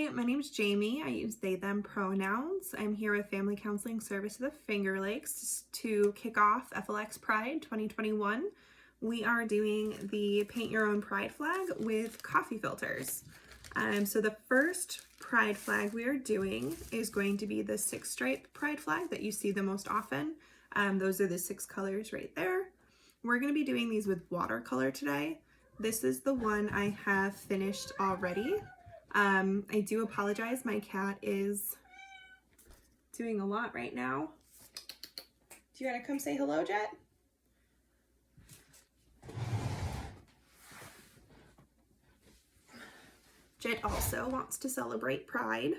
Hi, my name is Jamie. I use they, them pronouns. I'm here with Family Counseling Service of the Finger Lakes to kick off FLX Pride 2021. We are doing the Paint Your Own Pride flag with coffee filters. So the first pride flag we are doing is going to be the 6-stripe pride flag that you see the most often. Those are the 6 colors right there. We're going to be doing these with watercolor today. This is the one I have finished already. I do apologize, my cat is doing a lot right now. Do you want to come say hello, Jet? Jet also wants to celebrate Pride.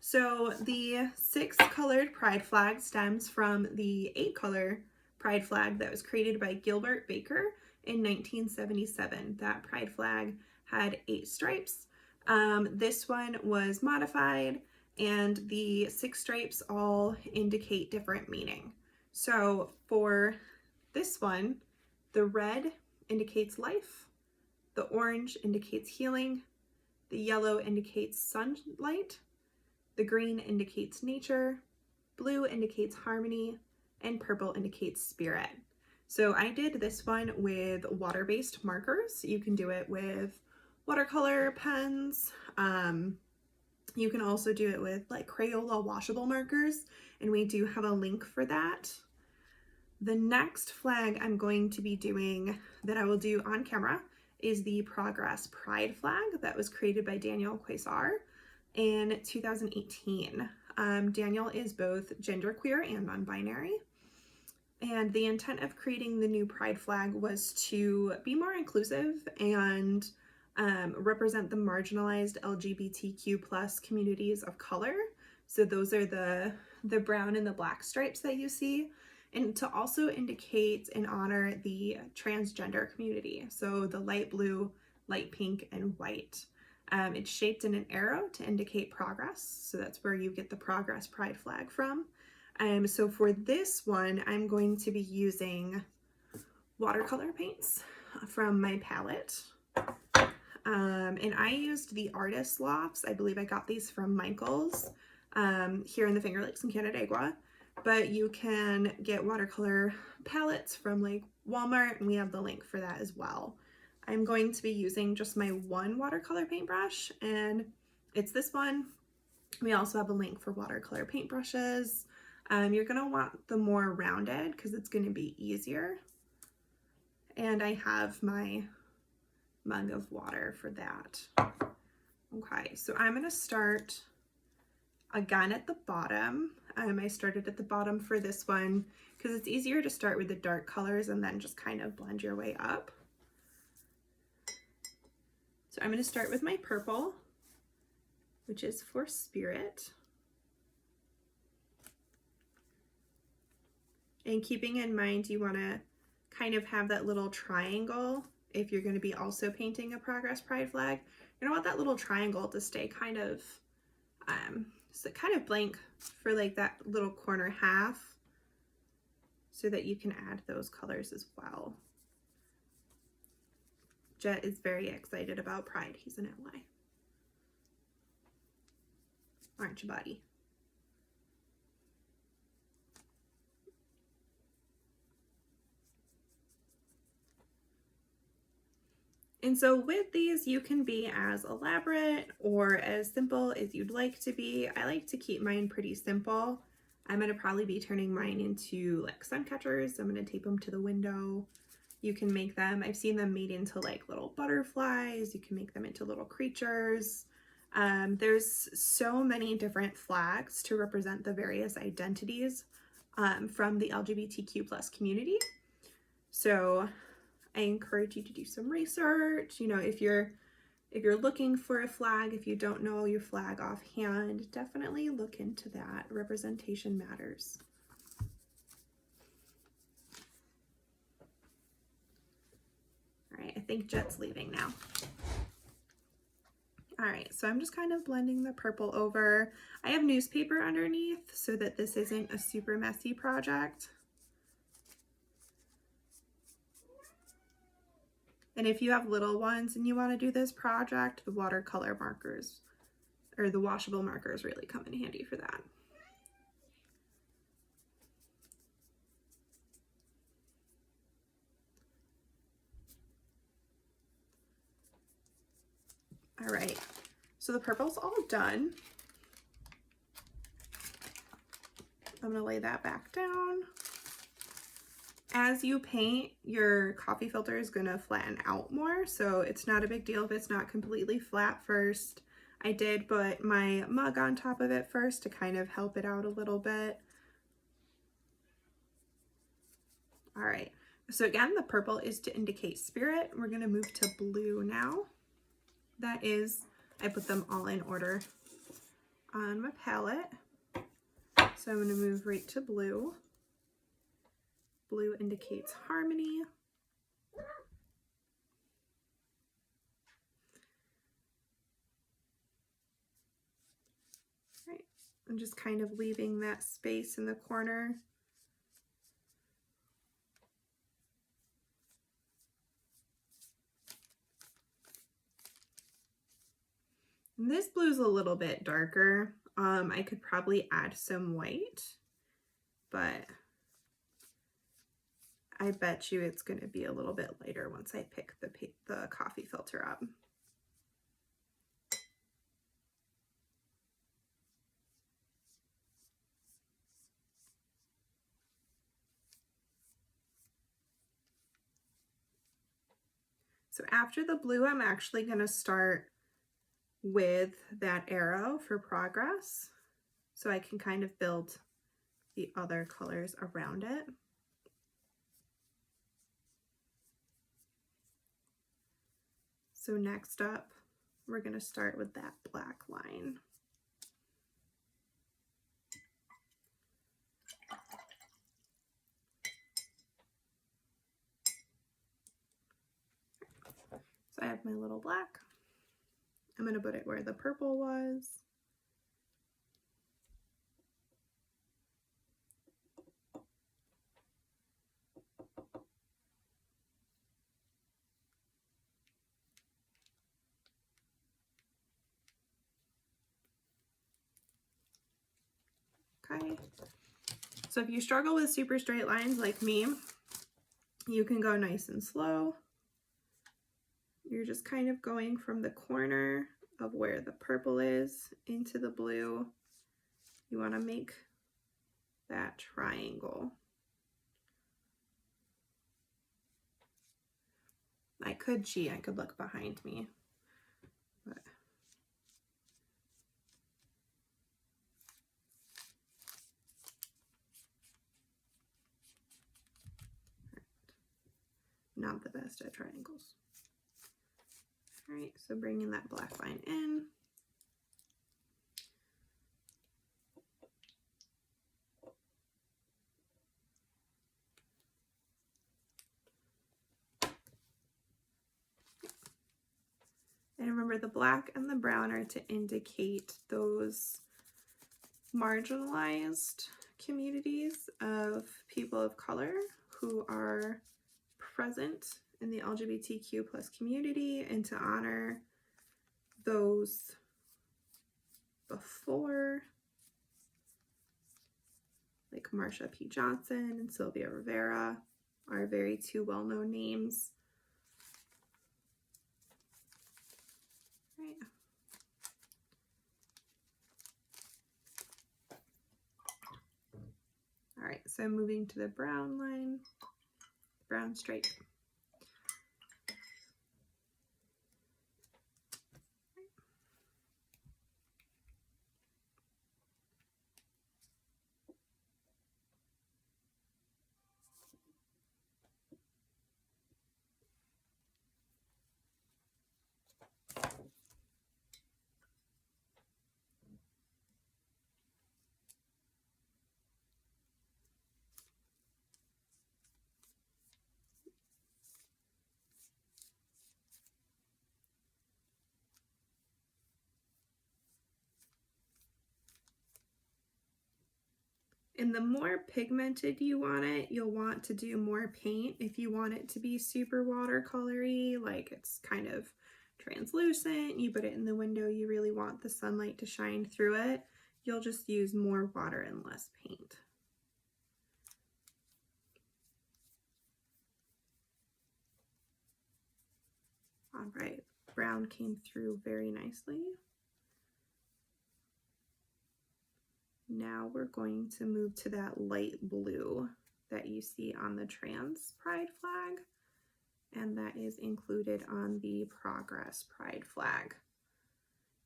So the 6-colored pride flag stems from the 8-color pride flag that was created by Gilbert Baker in 1977. That pride flag had 8 stripes. This one was modified, and the 6 stripes all indicate different meaning. So for this one, the red indicates life, the orange indicates healing, the yellow indicates sunlight, the green indicates nature, blue indicates harmony, and purple indicates spirit. So I did this one with water-based markers. You can do it with watercolor pens. You can also do it with like Crayola washable markers, and we do have a link for that. The next flag I'm going to be doing that I will do on camera is the Progress Pride flag that was created by Daniel Quasar in 2018. Daniel is both genderqueer and non-binary. And the intent of creating the new pride flag was to be more inclusive and represent the marginalized LGBTQ plus communities of color. So those are the brown and the black stripes that you see. And to also indicate and honor the transgender community. So the light blue, light pink, and white. It's shaped in an arrow to indicate progress. So that's where you get the Progress Pride flag from. So for this one, I'm going to be using watercolor paints from my palette. And I used the Artist Lofts. I believe I got these from Michael's here in the Finger Lakes in Canandaigua. But you can get watercolor palettes from like Walmart, and we have the link for that as well. I'm going to be using just my one watercolor paintbrush, and it's this one. We also have a link for watercolor paintbrushes. You're going to want the more rounded because it's going to be easier. And I have my mug of water for that. Okay, so I'm going to start again at the bottom. I started at the bottom for this one because it's easier to start with the dark colors and then just kind of blend your way up. So I'm going to start with my purple, which is for spirit. And keeping in mind, you want to kind of have that little triangle if you're going to be also painting a Progress Pride flag. You don't want that little triangle to stay kind of blank for like that little corner half so that you can add those colors as well. Jet is very excited about Pride. He's in LA. Aren't you, buddy? And so with these, you can be as elaborate or as simple as you'd like to be. I like to keep mine pretty simple. I'm going to probably be turning mine into like sun catchers. I'm going to tape them to the window. You can make them, I've seen them made into like little butterflies. You can make them into little creatures. There's so many different flags to represent the various identities from the LGBTQ plus community. So I encourage you to do some research. You know, if you're looking for a flag, if you don't know your flag offhand, definitely look into that. Representation matters. All right, I think Jet's leaving now. All right, so I'm just kind of blending the purple over. I have newspaper underneath so that this isn't a super messy project. And if you have little ones and you want to do this project, the watercolor markers or the washable markers really come in handy for that. All right, so the purple's all done. I'm gonna lay that back down. As you paint, your coffee filter is gonna flatten out more, so it's not a big deal if it's not completely flat first. I did put my mug on top of it first to kind of help it out a little bit. All right, so again, the purple is to indicate spirit. We're gonna move to blue now. That is, I put them all in order on my palette. So I'm gonna move right to blue. Blue indicates harmony. Right, I'm just kind of leaving that space in the corner. And this blue's a little bit darker. I could probably add some white, but I bet you it's going to be a little bit lighter once I pick the coffee filter up. So after the blue, I'm actually going to start with that arrow for progress, so I can kind of build the other colors around it. So next up, we're going to start with that black line. So I have my little black. I'm going to put it where the purple was. Okay. So if you struggle with super straight lines like me, you can go nice and slow. You're just kind of going from the corner of where the purple is into the blue. You want to make that triangle. I could cheat, I could look behind me, but not the best at triangles. All right, so bringing that black line in. And remember, the black and the brown are to indicate those marginalized communities of people of color who are present in the LGBTQ+ community, and to honor those before, like Marsha P. Johnson and Sylvia Rivera are very two well-known names. Right. All right, so moving to the brown line, brown stripe. And the more pigmented you want it, you'll want to do more paint. If you want it to be super watercolory, like it's kind of translucent, you put it in the window, you really want the sunlight to shine through it, you'll just use more water and less paint. All right, brown came through very nicely. Now we're going to move to that light blue that you see on the trans pride flag, and that is included on the progress pride flag.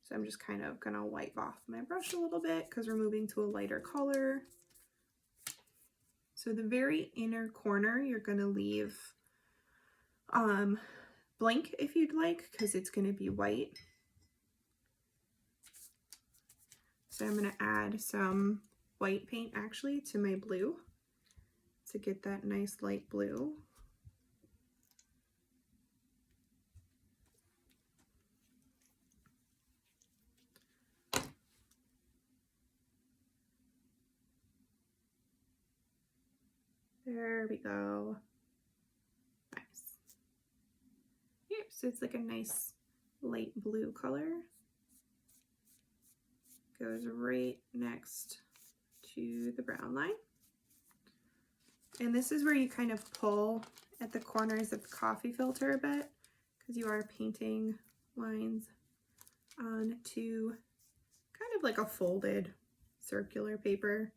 So I'm just kind of gonna wipe off my brush a little bit because we're moving to a lighter color. So the very inner corner, you're gonna leave blank if you'd like, because it's gonna be white. So I'm gonna add some white paint actually to my blue to get that nice light blue. There we go. Nice. Yep, so it's like a nice light blue color. Goes right next to the brown line. And this is where you kind of pull at the corners of the coffee filter a bit, because you are painting lines onto kind of like a folded circular paper.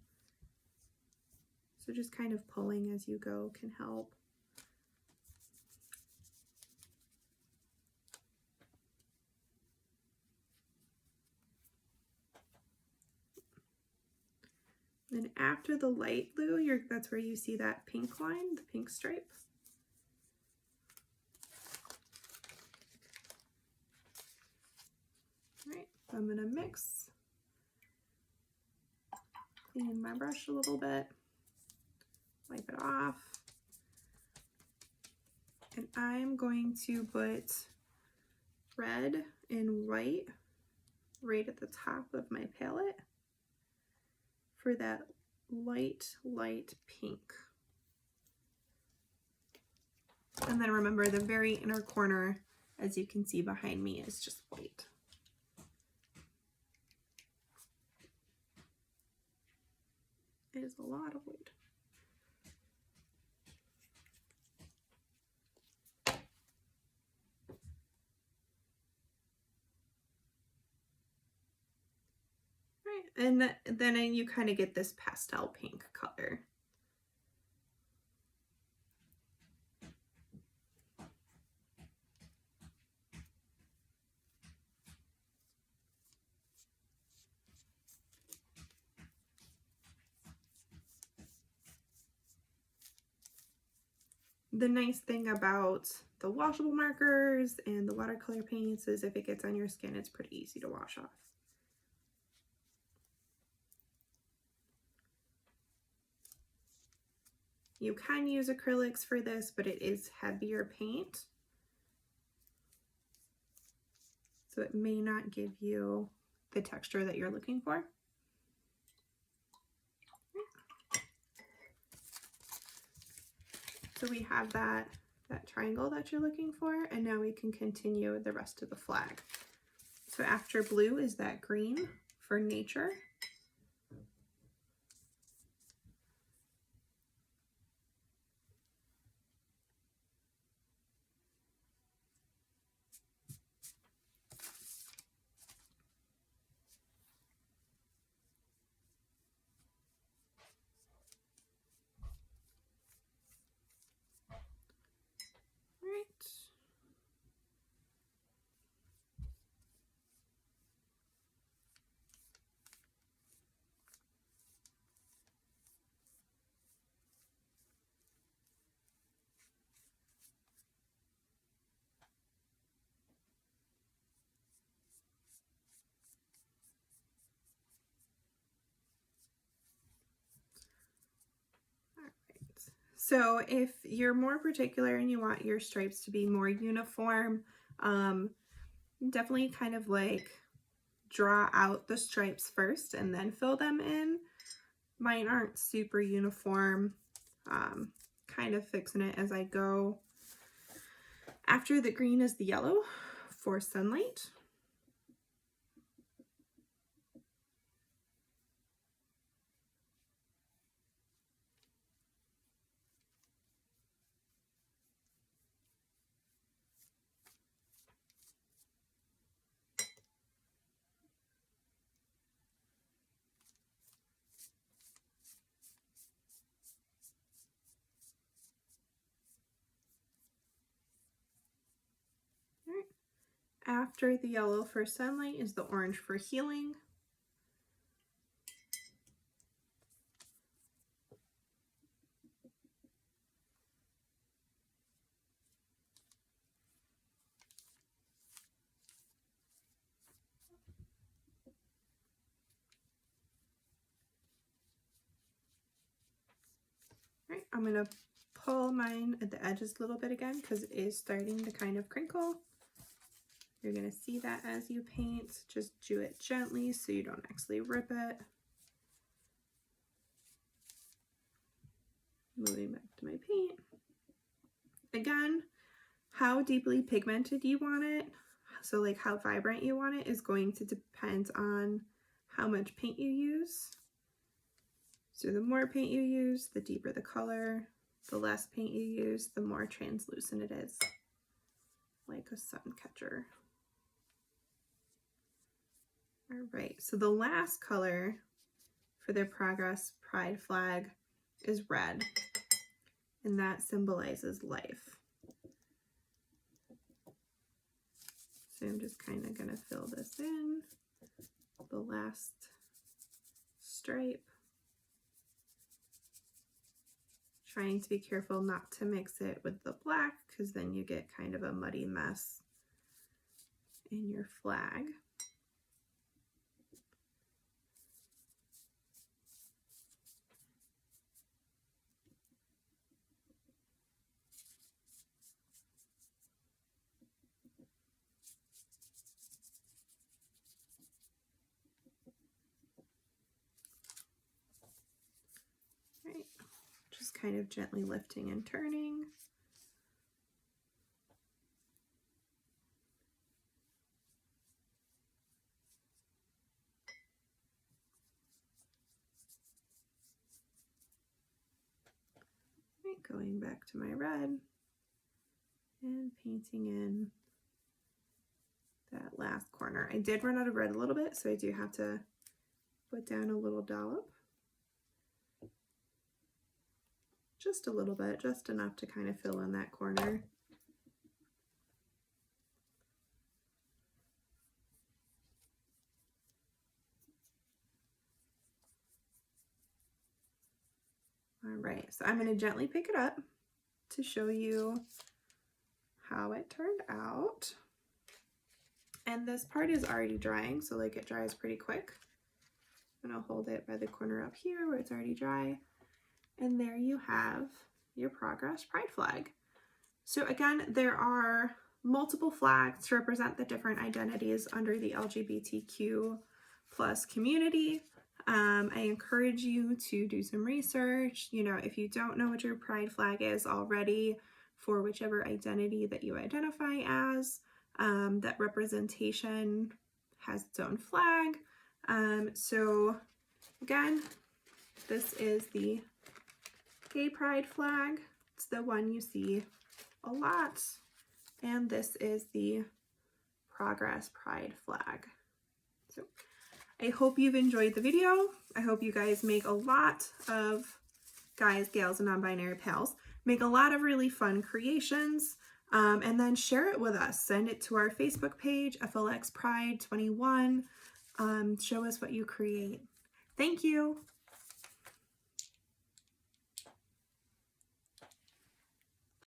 So just kind of pulling as you go can help. Then after the light blue, that's where you see that pink line, the pink stripe. All right, so I'm gonna mix, clean my brush a little bit, wipe it off. And I'm going to put red and white right at the top of my palette for that light pink. And then remember, the very inner corner, as you can see behind me, is just white. It is a lot of white. Right, and then you kind of get this pastel pink color. The nice thing about the washable markers and the watercolor paints is if it gets on your skin, it's pretty easy to wash off. You can use acrylics for this, but it is heavier paint, so it may not give you the texture that you're looking for. So we have that triangle that you're looking for, and now we can continue the rest of the flag. So after blue is that green for nature. So if you're more particular and you want your stripes to be more uniform, definitely kind of like draw out the stripes first and then fill them in. Mine aren't super uniform, kind of fixing it as I go. After the green is the yellow for sunlight. After the yellow for sunlight is the orange for healing. All right, I'm gonna pull mine at the edges a little bit again because it is starting to kind of crinkle. You're gonna see that as you paint. Just do it gently so you don't actually rip it. Moving back to my paint. Again, how deeply pigmented you want it, so like how vibrant you want it, is going to depend on how much paint you use. So the more paint you use, the deeper the color. The less paint you use, the more translucent it is, like a sun catcher. All right, so the last color for the Progress Pride flag is red, and that symbolizes life. So I'm just kind of gonna fill this in, the last stripe. Trying to be careful not to mix it with the black because then you get kind of a muddy mess in your flag. Right, just kind of gently lifting and turning. Right, going back to my red and painting in that last corner. I did run out of red a little bit, so I do have to put down a little dollop. Just a little bit, just enough to kind of fill in that corner. All right, so I'm going to gently pick it up to show you how it turned out. And this part is already drying, so like it dries pretty quick. And I'll hold it by the corner up here where it's already dry. And there you have your Progress Pride flag. So again, there are multiple flags to represent the different identities under the LGBTQ plus community. I encourage you to do some research. You know, if you don't know what your pride flag is already for whichever identity that you identify as, that representation has its own flag. So again, this is the gay pride flag. It's the one you see a lot. And this is the Progress Pride flag. So I hope you've enjoyed the video. I hope you guys make a lot of, guys, gals, and non-binary pals, make a lot of really fun creations, and then share it with us. Send it to our Facebook page, FLX Pride 21. Show us what you create. Thank you.